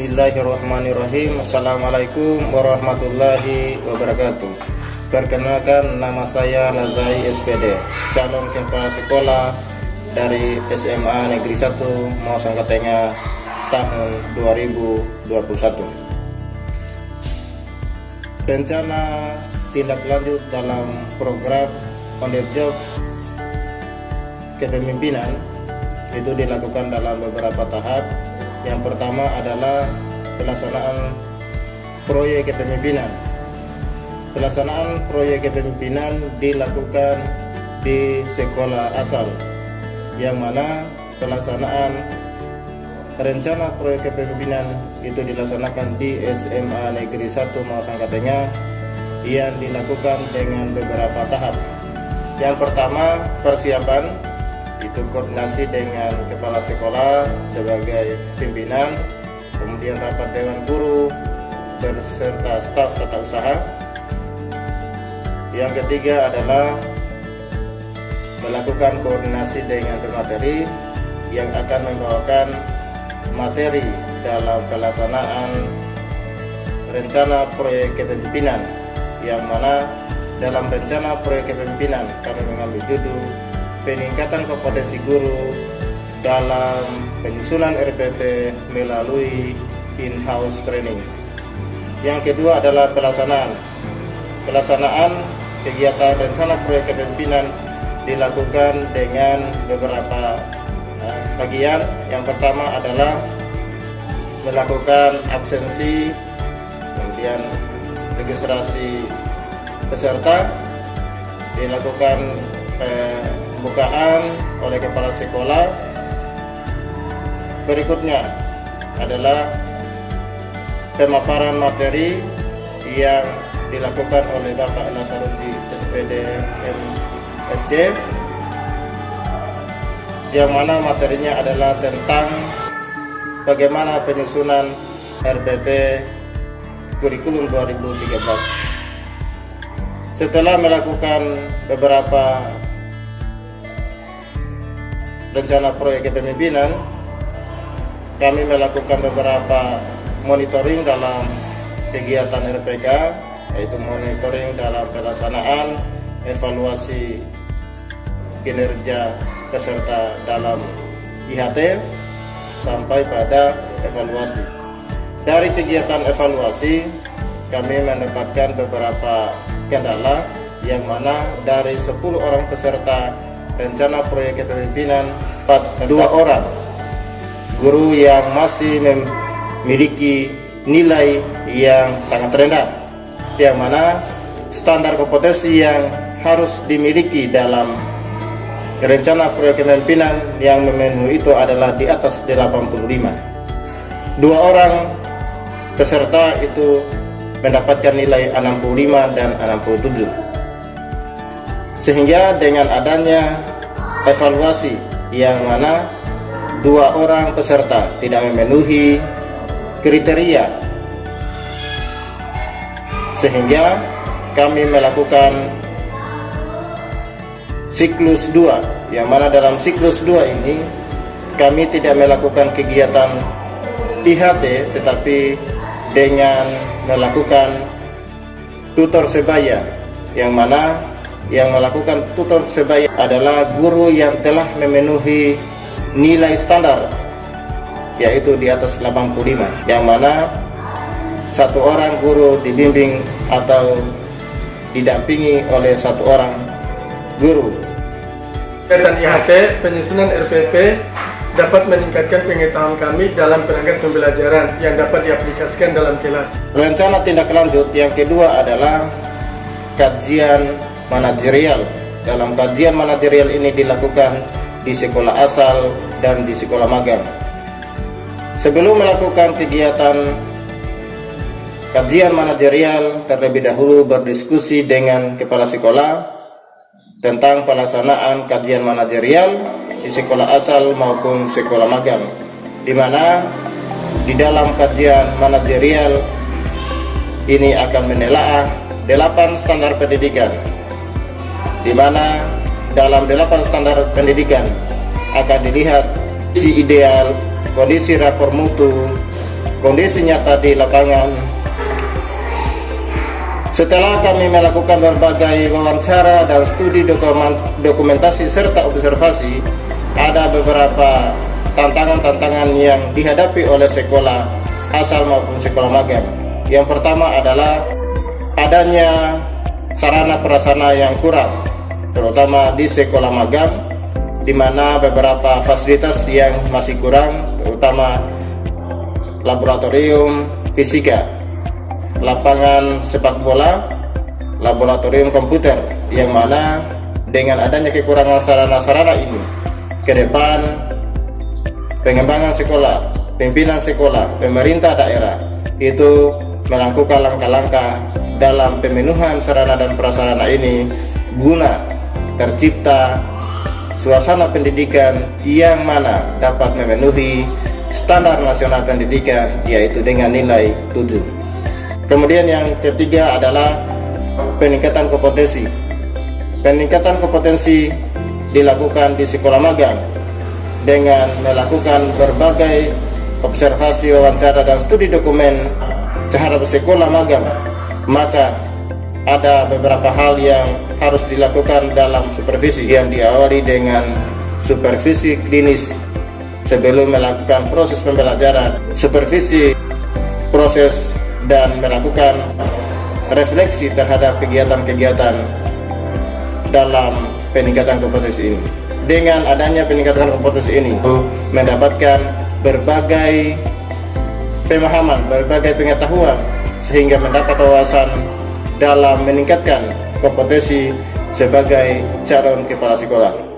Bismillahirrahmanirrahim. Assalamualaikum warahmatullahi wabarakatuh. Perkenalkan, nama saya Lazai SPD, calon kepala sekolah dari SMA Negeri 1 Mausangkatengah tahun 2021. Rencana tindak lanjut dalam program on the job kepemimpinan itu dilakukan dalam beberapa tahap. Yang pertama adalah pelaksanaan proyek kepemimpinan. Pelaksanaan proyek kepemimpinan dilakukan di sekolah asal, yang mana pelaksanaan rencana proyek kepemimpinan itu dilaksanakan di SMA Negeri 1 Mausangkatengah yang dilakukan dengan beberapa tahap. Yang pertama, persiapan, itu koordinasi dengan kepala sekolah sebagai pimpinan, kemudian rapat dewan guru beserta staf tata usaha. Yang ketiga adalah melakukan koordinasi dengan pemateri yang akan membawakan materi dalam pelaksanaan rencana proyek kepemimpinan, yang mana dalam rencana proyek kepemimpinan kami mengambil judul peningkatan kompetensi guru dalam penyusunan RPP melalui in-house training. Yang kedua adalah pelaksanaan kegiatan rencana proyek kepemimpinan dilakukan dengan beberapa bagian. Yang pertama adalah melakukan absensi, kemudian registrasi peserta, dilakukan pembukaan oleh kepala sekolah. Berikutnya adalah pemaparan materi yang dilakukan oleh Bapak Nasaruddi SPD MSc, yang mana materinya adalah tentang bagaimana penyusunan RPP kurikulum 2013. Setelah melakukan beberapa rencana proyek kepemimpinan, kami melakukan beberapa monitoring dalam kegiatan RPK, yaitu monitoring dalam pelaksanaan, evaluasi kinerja peserta dalam IHT, sampai pada evaluasi. Dari kegiatan evaluasi, kami mendapatkan beberapa kendala, yang mana dari 10 orang peserta rencana proyek kepemimpinan, 2 orang guru yang masih memiliki nilai yang sangat rendah, yang mana standar kompetensi yang harus dimiliki dalam rencana proyek kepemimpinan yang memenuhi itu adalah di atas 85. 2 orang peserta itu mendapatkan nilai 65 dan 67. Sehingga dengan adanya evaluasi yang mana 2 orang peserta tidak memenuhi kriteria, sehingga kami melakukan siklus 2, yang mana dalam siklus 2 ini kami tidak melakukan kegiatan IHT, tetapi dengan melakukan tutor sebaya, yang mana yang melakukan tutor sebaya adalah guru yang telah memenuhi nilai standar, yaitu di atas 85, yang mana 1 orang guru dibimbing atau didampingi oleh 1 orang guru. Kegiatan IHT penyusunan RPP dapat meningkatkan pengetahuan kami dalam perangkat pembelajaran yang dapat diaplikasikan dalam kelas. Rencana tindak lanjut yang kedua adalah kajian manajerial. Dalam kajian manajerial ini dilakukan di sekolah asal dan di sekolah magang. Sebelum melakukan kegiatan kajian manajerial, terlebih dahulu berdiskusi dengan kepala sekolah tentang pelaksanaan kajian manajerial di sekolah asal maupun sekolah magang, di mana di dalam kajian manajerial ini akan menelaah 8 standar pendidikan, di mana dalam 8 standar pendidikan akan dilihat kondisi ideal, kondisi rapor mutu, kondisi nyata di lapangan. Setelah kami melakukan berbagai wawancara dan studi dokumentasi serta observasi, ada beberapa tantangan-tantangan yang dihadapi oleh sekolah asal maupun sekolah magang. Yang pertama adalah adanya sarana prasarana yang kurang, terutama di sekolah magang, di mana beberapa fasilitas yang masih kurang, terutama laboratorium fisika, lapangan sepak bola, laboratorium komputer, yang mana dengan adanya kekurangan sarana-sarana ini, ke depan pengembangan sekolah, pimpinan sekolah, pemerintah daerah itu melakukan langkah-langkah dalam pemenuhan sarana dan prasarana ini guna tercipta suasana pendidikan yang mana dapat memenuhi standar nasional pendidikan, yaitu dengan nilai 7. Kemudian yang ketiga adalah peningkatan kompetensi. Peningkatan kompetensi dilakukan di sekolah magang dengan melakukan berbagai observasi, wawancara, dan studi dokumen terhadap sekolah magang. Maka ada beberapa hal yang harus dilakukan dalam supervisi, yang diawali dengan supervisi klinis sebelum melakukan proses pembelajaran, supervisi proses, dan melakukan refleksi terhadap kegiatan-kegiatan dalam peningkatan kompetensi ini. Dengan adanya peningkatan kompetensi ini, mendapatkan berbagai pemahaman, berbagai pengetahuan, sehingga mendapat wawasan dalam meningkatkan kompetensi sebagai calon kepala sekolah.